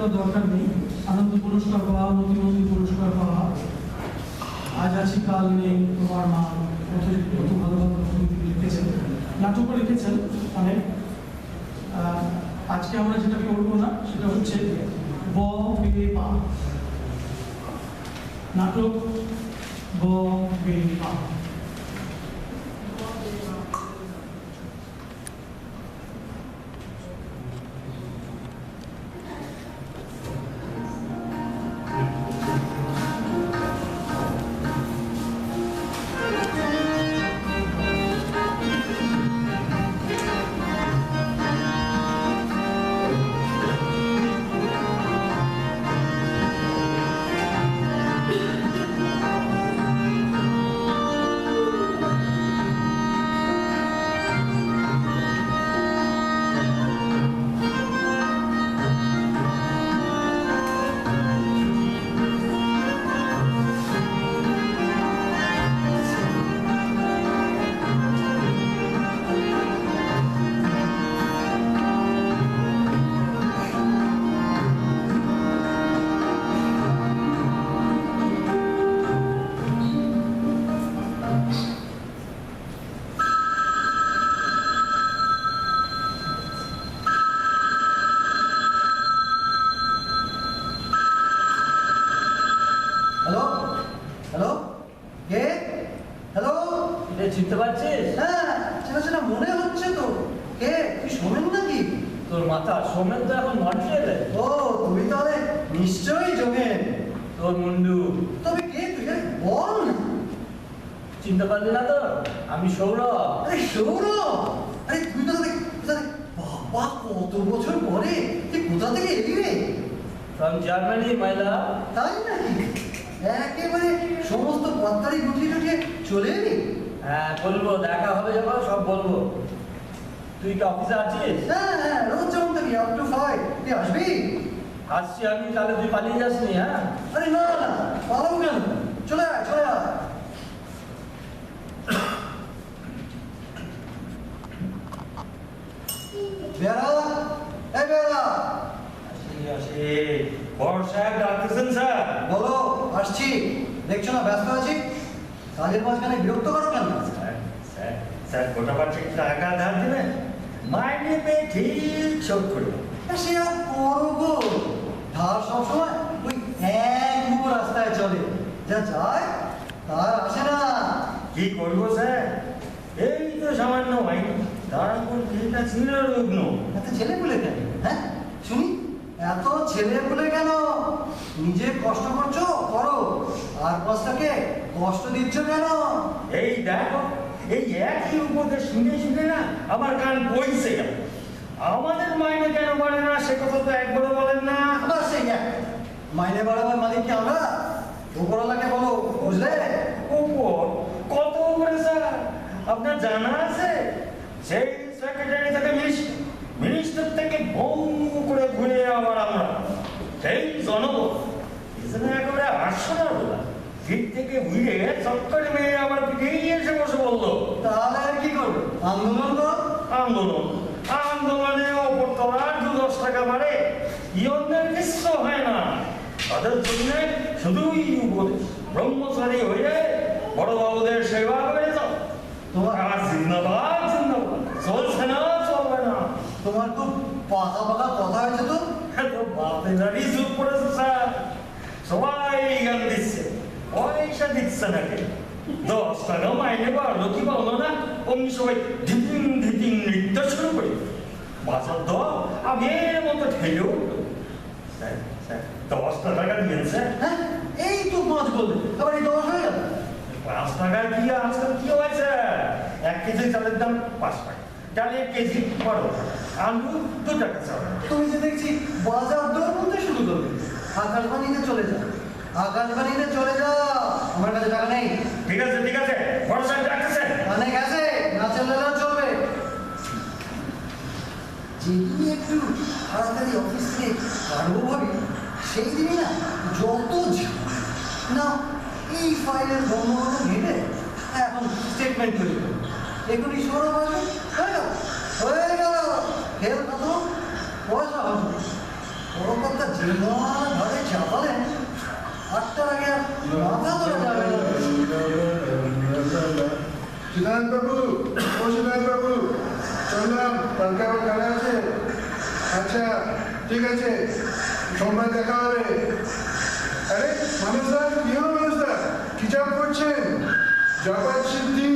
দেওয়ার দরকার নেই। আনন্দ পুরস্কার পাওয়া, মতিমন্দি পুরস্কার পাওয়া, আজ আছি কাল নেই, তোমার মা, কত ভালো ভালো কবিতা লিখেছেন, নাটকও লিখেছেন অনেক। আজকে আমরা যেটা করবো না সেটা হচ্ছে ব বে পা নাটক। ব বে পা চিনতে পারছিস? হ্যাঁ, চেনা চেনা মনে হচ্ছে তো। কে, তুই সোমেন নাকি? তোর মাথা, সোমেন তো এখন মন্ট্রিয়ালে। ও, তুমি তাহলে নিশ্চয়ই যোগেন। তোর মুন্ডু। তবে কে তুই? বল। চিনতে পারলি না তো? আমি সৌরভ। আরে সৌরভ, আরে তুই তাহলে বাবা, কত বছর পরে তুই কোথা থেকে এলি রে? ফ্রম জার্মানি মাইলা। তাই নাকি? একেবারে সমস্ত পত্তারি গুটিয়ে টুটিয়ে চলে এলি? হ্যাঁ, বলবো, দেখা হবে যখন সব বলবো। তুই কি অফিসে আছিস? হ্যাঁ, রোজ যেমন থাকি, আপ টু 5। তুই আসবি? আসছি আমি, তাহলে তুই পালিয়ে যাসনি? হ্যাঁ, আরে না না, পালাবো কেন? চলে আয়, চলে আয়। বেড়া, এই বেড়া। আসি। বড় সাহেব ডাকতেছেন স্যার? বলো, আসছি। দেখছো না ব্যস্ত আছি? কাজের মাঝখানে বিরক্ত করো কেন? স্যার গোটা পাঁচে টাকা ধার দেবেন, মাইনে পেয়ে ঠিক শোধ করবো। সে আর করো গো, ধার সবসময় ওই এক মুখো রাস্তায় চলে, যা যায় তার আসে না। কি করবো স্যার, এই তো সামান্য মাইনে, তার উপর কিছুটা ছিল রুগ্ন। এত ছেলে বলে কেন? হ্যাঁ শুনি, এত ছেলে বলে কেন? নিজে কষ্ট করছো, করো, আর কষ্টকে কষ্ট দিচ্ছ কেন? এই দেখো, এই একই উপদেশ শুনে শুনে না আমার কান বইছে গেল। আমাদের মাইনে কেন বাড়ে না সে কথা তো একবারও বলেন না। আবার সেই এক, মাইনে বাড়াবার মালিক কি আমরা? উপরওয়ালাকে বলো, বুঝলে? উপর কত উপরে স্যার, আপনার জানা আছে? সেই সেক্রেটারি থেকে মিনিস্টার থেকে ভঙ্গ করে ঘুরে আবার আমরা সেই জনগণ এখানে একেবারে আসো না বলা ভিড় থেকে ঘুরে চক্করে মেয়ে আবার পিঠেই এসে বসে বললো। তাহলে আর কি করবে? আন্দোলন কর। আন্দোলনে ওপর তোলার 2-10 টাকা বাড়ে, ইয়নদের কিচ্ছু হয় না। তাদের জন্য শুধুই উপদেশ, ব্রহ্মচারী হয়ে বড় বাবুদের সেবা করে যাও। তোমার আর জিন্দাবাদ জিন্দাবাদ, চলছে না চলবে না। তোমার খুব পাকা পাকা কথা হয়েছে তো। বাপেরারই চুপ পড়েছে স্যার, সবাই গান দিচ্ছে, পয়সা দিচ্ছে নাকি? 10 টাকা মাইনে বাড়লো কি বললো না, অমনি সবাই ধিতিং ধিতিং নৃত্য শুরু করে বাজার দর আগের মতো ঠেলেও 10 টাকা দিবেন স্যার। হ্যাঁ, এই তো 5 বলবে, আবার এই 10 হয়ে গেল। 5 টাকায় কি আজকাল কি হয়েছে? 1 কেজি চালের দাম 5 টাকা, ডালের কেজি 12 টাকা, আলু 2 টাকা চাল। তুমি যে দেখছি বাজার দর বলতে শুরু করবে। আকাশবাণীতে চলে যাও, আকাশবাণীতে চলে যাও, আমার কাছে টাকা নেই। ঠিক আছে ঠিক আছে, বড় সাহেব ডাকতেছেন। অনেক আছে, না চললেও চলবে। যেদিন একটু তাড়াতাড়ি অফিস থেকে কাটবো ভাবি, সেই দিনই না যত না এই ফাইলের বন্ধ ঘেটে এখন স্টেটমেন্ট তৈরি করবো। এখনই সৌরভ আসবে, হয়ে গেল, হয়ে গেল। খেল কত পয়সা হবে। কলকাতা জেলা ঘরে চাপালেন 8টার আগে আর মাথা ধরা যাবে না। সিদ্ধান্ত বাবু, ও সিদ্ধান্ত বাবু, চললাম, কালকে আবার খেলা আছে। আচ্ছা ঠিক আছে, সোমবার দেখা হবে। আরে মানুষ দা, কি হলো মানুষ দা, কি চাপ করছেন? জগৎ সিদ্ধি।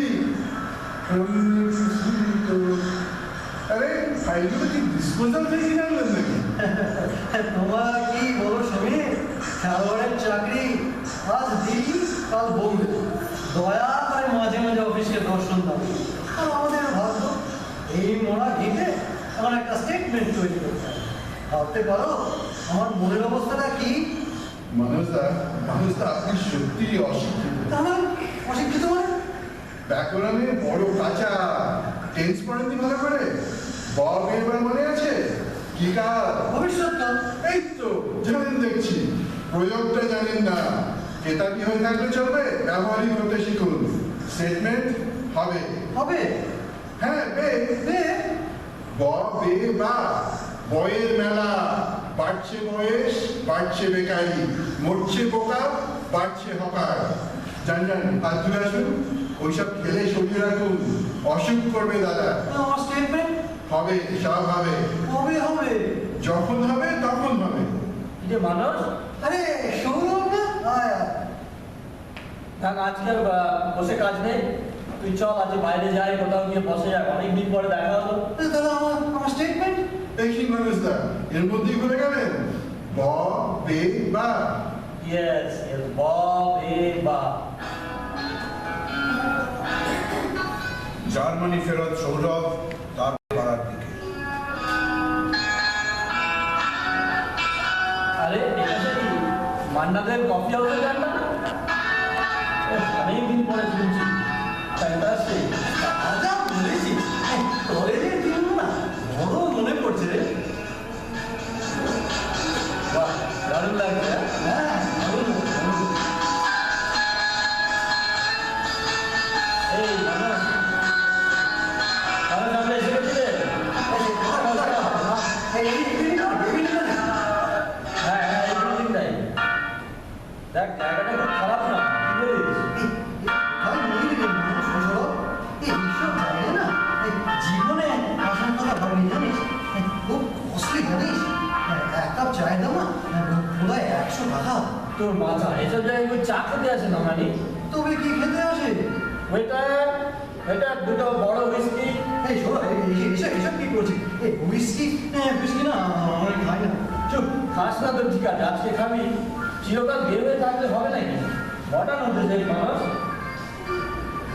আরে ফাইলগুলো কি ডিসপোজাল থেকে কিনে আনলেন নাকি? তোমার কি বলো সমীর, খেলোয়াড়ের চাকরি আজ দিল্লি কাল বোম্বে, দয়া করে মাঝে মাঝে অফিসকে দর্শন দাও। আর আমাদের ভাগ্য এই মোড়া ঘিটে আমার একটা স্টেটমেন্ট তৈরি করতে হবে। ভাবতে পারো আমার মনের অবস্থাটা কি? মানুষ দা, আপনি সত্যি অশিক্ষিত। আমার অশিক্ষিত মানে ব্যাকরণে বড় কাঁচা, টেন্স পড়েননি ভালো করে? বব এবার মনে আছে? কি কাল? ভবিষ্যৎকাল। এই তো জানেন দেখছি, প্রয়োগটা জানেন না। কেতাবি হয়ে থাকলে চলবে, ব্যবহারিক হতে শিখুন। স্টেটমেন্ট হবে। হবে হ্যাঁ, বে বে বে বা বয়ের মেলা, বাড়ছে বয়স, বাড়ছে বেকারি, মরছে বোকা, বাড়ছে হকার। জান হাত ধরে আসুন, ওইসব খেলে শরীর রাখুন, অসুখ করবে দাদা। আমার স্টেটমেন্ট হবে, সব হবে। কবে হবে? যখন হবে তখন হবে। যে মানুষ আরে সৌরভ না? আয় আয়। থাক, আজকে বসে কাজ নেই, তুই চল আজ বাইরে যাই, কোথাও গিয়ে বসে যাক, অনেকদিন পরে দেখা হলো। তাহলে আমার স্টেটমেন্ট দেখি মানুষ দা, এর মধ্যেই ভুলে গেলেন? বে বা ইয়েস ইয়েস, বব এ বা। জার্মানি ফেরত সৌরভ তার পাড়ার দিকে। আরে এটা সেই মান্নাদের কফি হাউসে যান না? অনেকদিন পরে শুনছি, ফ্যান্টাস্টিক। আজা বলেছি কলেজের দিন না বড় মনে পড়ছে রে। বাহ, দারুণ লাগছে। হ্যাঁ দারুণ, দারুণ। এই মানুষ, মানুষ আমরা এসে গেছি রে। হ্যাঁ হ্যাঁ, এই বিল্ডিংটাই। দেখ জায়গাটা খুব খারাপ না, কি বলিস? জীবনে আসার কথা ভাবিনি জানিস, খুব কষ্টে জানিস। এক কাপ চায় দাও না, বোধহয় 100 টাকা। তোর মাথা, এসব জায়গায় চা খেতে আসে না মানে? তবে কি খেতে আসে? ওইটা দুটো বড় হুইস্কি। এই শোনো, এসব কি করছিস? এই হুইস্কি না আমি খাই না। চুপ, খাস না তো ঠিক আছে, আজকে খাবি। চিরকাল বের হয়ে থাকলে হবে নাকি? মডার্ন হতে চাই মানুষ।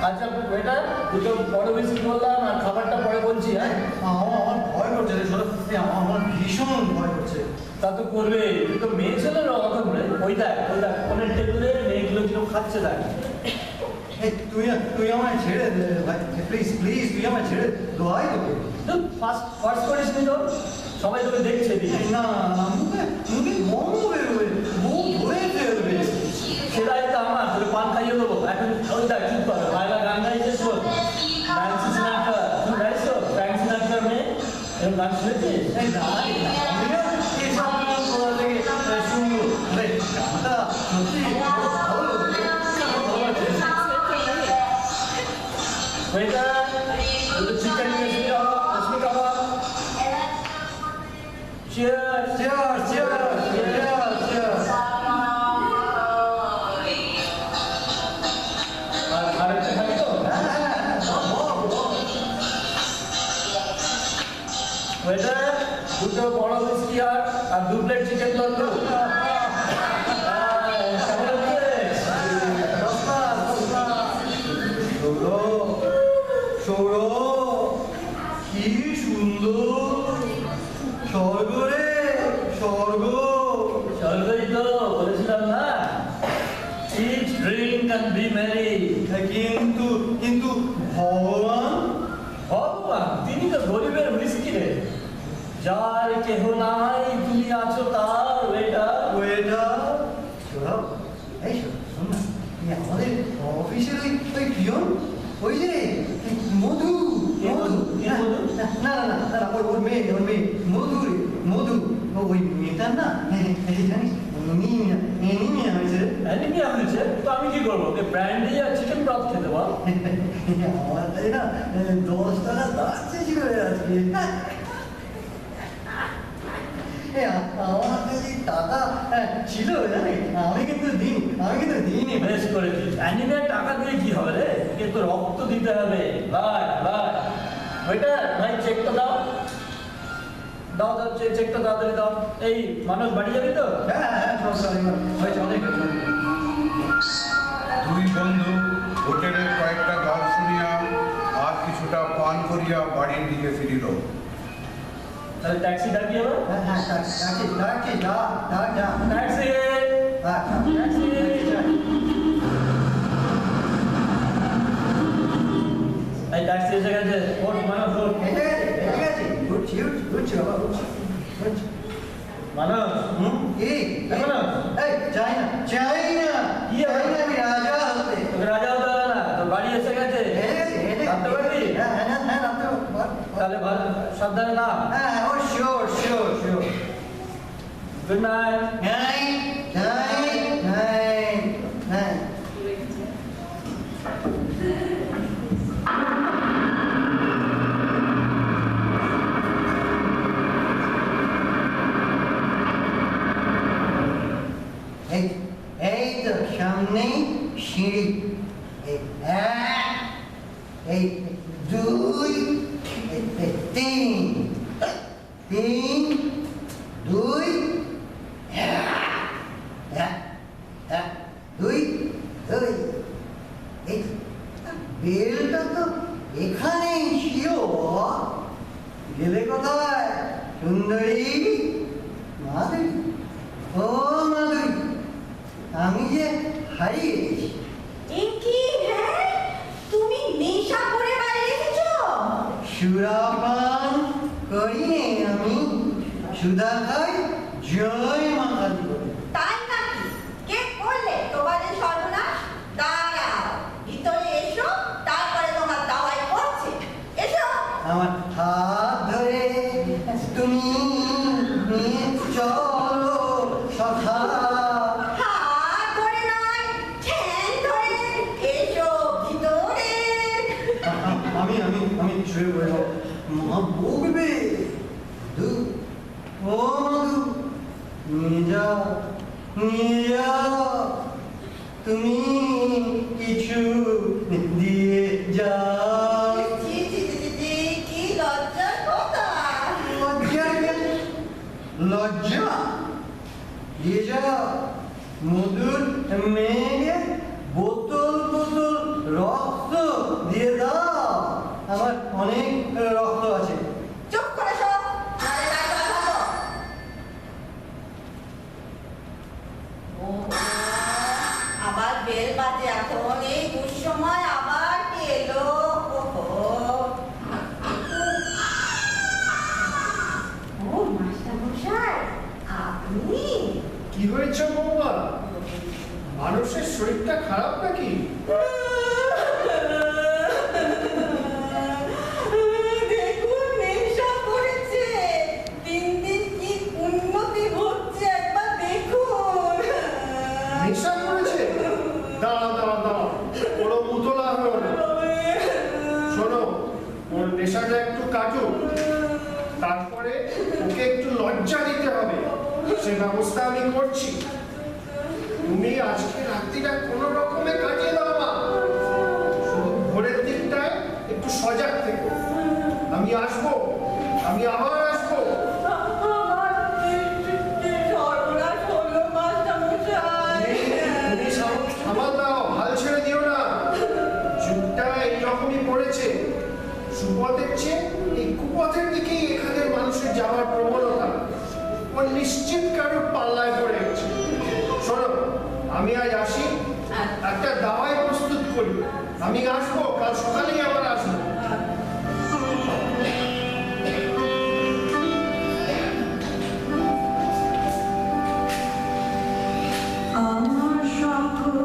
আচ্ছা ওইটা দুটো বড় হুইস্কি বললাম, আর খাবারটা পরে বলছি। হ্যাঁ আমার ভয় করছে রে শোনো, আমার ভীষণ ভয় করছে। তা তো করবে, তুই তো মেয়ে ছেলের অভাব রে। ওই দেখ ফোনের টেবিলে মেয়েগুলো কিরকম খাচ্ছে দেখ। এই তুই আমায় ছেড়ে দে ভাই, প্লিজ তুই আমায় ছেড়ে দোয়াই তোকে। তুই ফার্স্ট করিস নি তো, সবাই তোকে দেখছে দিদি। না মুখে বন্ধ বেরোবে, মুখ ধরে ফেলবে। সেটাই তো আমার, তোকে পান খাইয়ে দেবো। এখন ওই দেখ চুপ কর, বাইরে গান গাইছে শোন। ফ্র্যাঙ্কি সিনাট্রা, তুই গাইছো? ফ্র্যাঙ্কি সিনাট্রার মেয়ে, এরকম গান শুনেছিস? এই দাঁড়াই, আমিও এসব কোথা থেকে শুনবো? আরে গানটা সত্যি ভালো লাগে। ওইটা দুটো চিকেন রশ্মি কাবাব। Cheers! Cheers! আর একটা খাবি তো? ওইটা দুটো বড় হুইস্কি আর 2 প্লেট চিকেন তন্দুর। সৌরভ, কি সুন্দর স্বর্গ রে, স্বর্গ। স্বর্গই তো বলেছিলাম না, eat, drink and be merry. কিন্তু ভগবান ভগবান তিনি তো গরিবের হুইস্কি রে। যার কেহ নাই তুমি আছো তার ওয়েটার। সৌরভ, এই শোন না, আমাদের অফিসের ওই পিয়ন, ওই যে মধু, মধু কি মধু? না না না না ওর মেয়ে মধু রে মধু ওই মেয়েটার না জানিস এনিমিয়া হয়েছে অ্যানিমিয়া হয়েছে তো আমি কি করবো ওকে ব্র্যান্ডি আর চিকেন ব্রথ খেতে বল। আমার তাই না 10 টাকা দাঁড়াচ্ছে ছিল রে আজকে আমার কাছে টাকা ছিল জানি আমি কিন্তু দিইনি বেশ করেছিস অ্যানিমিয়ার টাকা দিয়ে কি হবে রে কিন্তু রক্ত দিতে হবে ব্লাড ওইটা ভাই চেকটা দাও দাও চেকটা তাড়াতাড়ি দাও। এই মানুষ বাড়ি যাবি তো? হয়েছে অনেক দুই বন্ধু হোটেলের কয়েকটা গান শুনিয়া আর কিছুটা পান করিয়া বাড়ির দিকে ফিরিল। তাহলে ট্যাক্সি ডাকি হবে? ট্যাক্সি এই ট্যাক্সি এসে গেছে ওঠ মানুষ ওঠ মানুষ তোকে রাজা হতে হবে না তোর বাড়ি এসে গেছে ভাবতে পারবি? তাহলে সাবধানে না। Good night. এই তো সামনে সিঁড়ি এই 2 3 2 এই বেলটা তো এখানেই ছিল গেলে কোথায় সুন্দরী মাধুরী ও মাধুরী আমি যে হারিয়ে গেছি কি হ্যাঁ তুমি নেশা করে বাইরে এসেছো? সুরাপান করিনি আমি সুধা খাই জয় মা কালী বলে। তাই নাকি? কে করলে তোমার এই সর্বনাশ? দাঁড়াও ভিতরে এসো তারপরে তোমার দাওয়াই করছে এসো। আমার হাত ধরে তুমি নিয়ে চলো সখা হাত ধরে নয় ঠ্যাং ধরে এসো ভিতরে। আমি শুয়ে বলবো মা বকবে ও মধু নিয়ে যাও তুমি কিছু দিয়ে যাও। ছি, ছি, ছি, ছি, ছি, কি লজ্জার কথা। লজ্জা দিয়ে যাও মধুর মেয়েকে বোতল রক্ত দিয়ে দাও আমার অনেক রক্ত আছে। চুপ করে সব নারে লাইট বাঁধাবো। আবার বেল বাজে এখন এই দুঃসময় আবার কে এলো? ও মাস্টার মশাই আপনি? কি হয়েছে বৌমা? মানুষের শরীরটা খারাপ নাকি? দেখুন নেশা করেছে দিন দিন কি উন্নতি হচ্ছে একবার দেখুন। নেশা করেছে? দাঁড়া ওরা উতলা হলো না। শোনো ওর নেশাটা একটু কাটুক তারপরে ওকে একটু লজ্জা দিতে হবে সে ব্যবস্থা আমি করছি। তুমি আজকে রাত্রিটা কোনো রকমে কাটিয়ে দাও মা। শুধু ভোরের দিকটায় একটু সজাগ থেকো। আমি আসবো আমি আবার আসবো। সর্বনাশ হলো মাস্টার মশাই। তুমি সামাল দাও হাল ছেড়ে দিও না। যুগটা এইরকমই পড়েছে সুপথের চেয়ে এই কুপথের দিকেই এখানের মানুষের যাওয়ার প্রবণতা। ও নিশ্চিত কারোর পাল্লায় পড়ে গেছে। শোনো আমি আজ আসি একটা দাওয়াই প্রস্তুত করি। আমি আসবো কাল সকালেই আবার আসবো। আমার সকল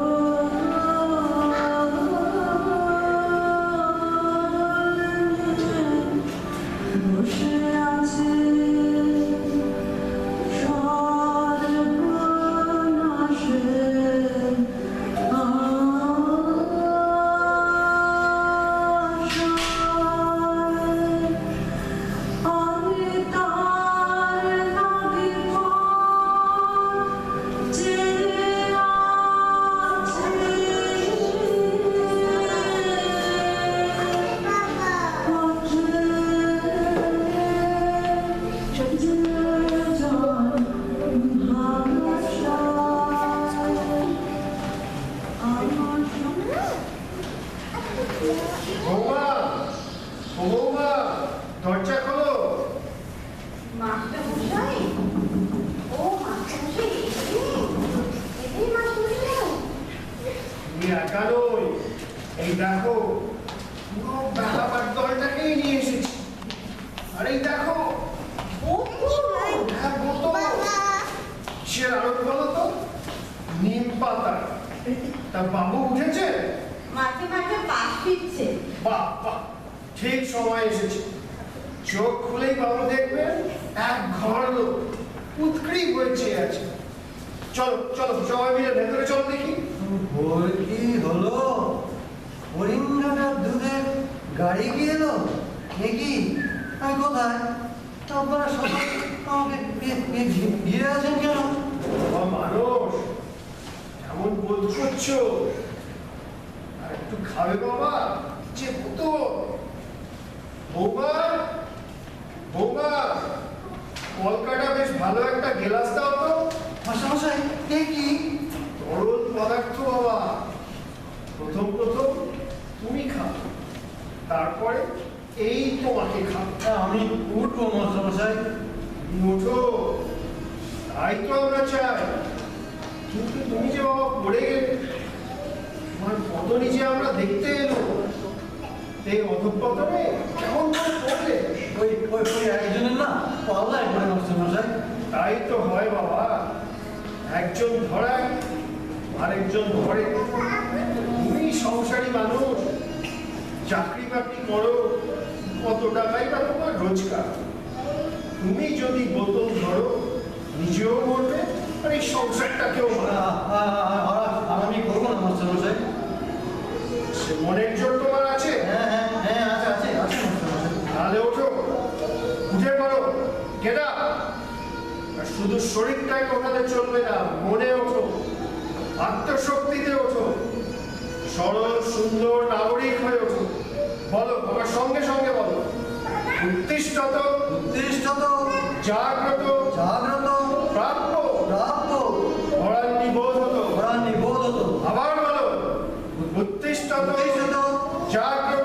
বৌমা, ও বৌমা, দরজা খোলো। মাস্টারমশাই, ও মাস্টারমশাই, এই মাস্টারমশাই। তুমি একা নই, এই দেখো পুরো বেলাবার দলটাকেই নিয়ে এসেছি। আর এই দেখো হ্যাঁ, বোতল। সে আরো বলো তো, নিম পাতা। তা বাবু উঠেছে? মাঝে মাঝে পাশ ফিরছে। বাহ বাহ, ঠিক সময় এসেছে। চোখ খুলেই বাবু দেখবেন এক ঘর লোক উৎক্রী হয়ে চেয়ে আছে। চলো চলো, সবাই মিলে ভেতরে চলো দেখি। ওর কি হলো? হরিণঘাটার দুধের গাড়ি কি এলো নাকি? আমি কোথায়? আপনারা সবাই আমাকে ঘিরে আছেন কেন? বাবা মানুষ, এমন বোধ করছো? আর একটু খাবে বাবা? যে বোতল। বৌমা, বৌমা, কলকাটা বেশ ভালো একটা গেলাস দাও তো। মশাই এ কি? তরল পদার্থ বাবা। প্রথম প্রথম তুমি খাও, তারপরে এই তোমাকে খাও। আমি উঠবো মশাই। ওঠো, তাই তো আমরা চাই। কিন্তু তুমি যে বাবা পড়ে গেলে, তোমার পতনি যে আমরা দেখতে এলো, এই অধঃপতনে কেমন করে পড়লে? ওই ওই ওই একজনের না পাল্লায় পড়ে মশাই। তাই তো হয় বাবা, একজন ধরায় আরেকজন ধরে। তুমি সংসারী মানুষ, চাকরি বাকরি করো, কত টাকাই বা তোমার রোজগার। তুমি যদি বোতল ধরো, নিজেও মরবে আর এই সংসারটাকেও মারবে। আমি করবো না মশাই। সে মনের জোর তোমার আছে? হ্যাঁ হ্যাঁ হ্যাঁ, আছে আছে আছে মশাই। তাহলে ওঠো, উঠে পড়ো, গেট আপ। আর শুধু শরীরটাই ওঠাতে চলবে না, মনে ওঠো, আত্মশক্তিতে ওঠো, সরল সুন্দর নাগরিক হয়ে ওঠো। বলো, আমার সঙ্গে সঙ্গে বলো। উত্তিষ্ঠত, উত্তিষ্ঠত, জাগ্রত, জাগ্রত, প্রাপ্য, প্রাপ্য, পরান্নিবোধ হতো। পরান্নিবোধ হতো। আবার বলো, উত্তিষ্ঠত, উত্তিষ্ঠত, জাগ্রত,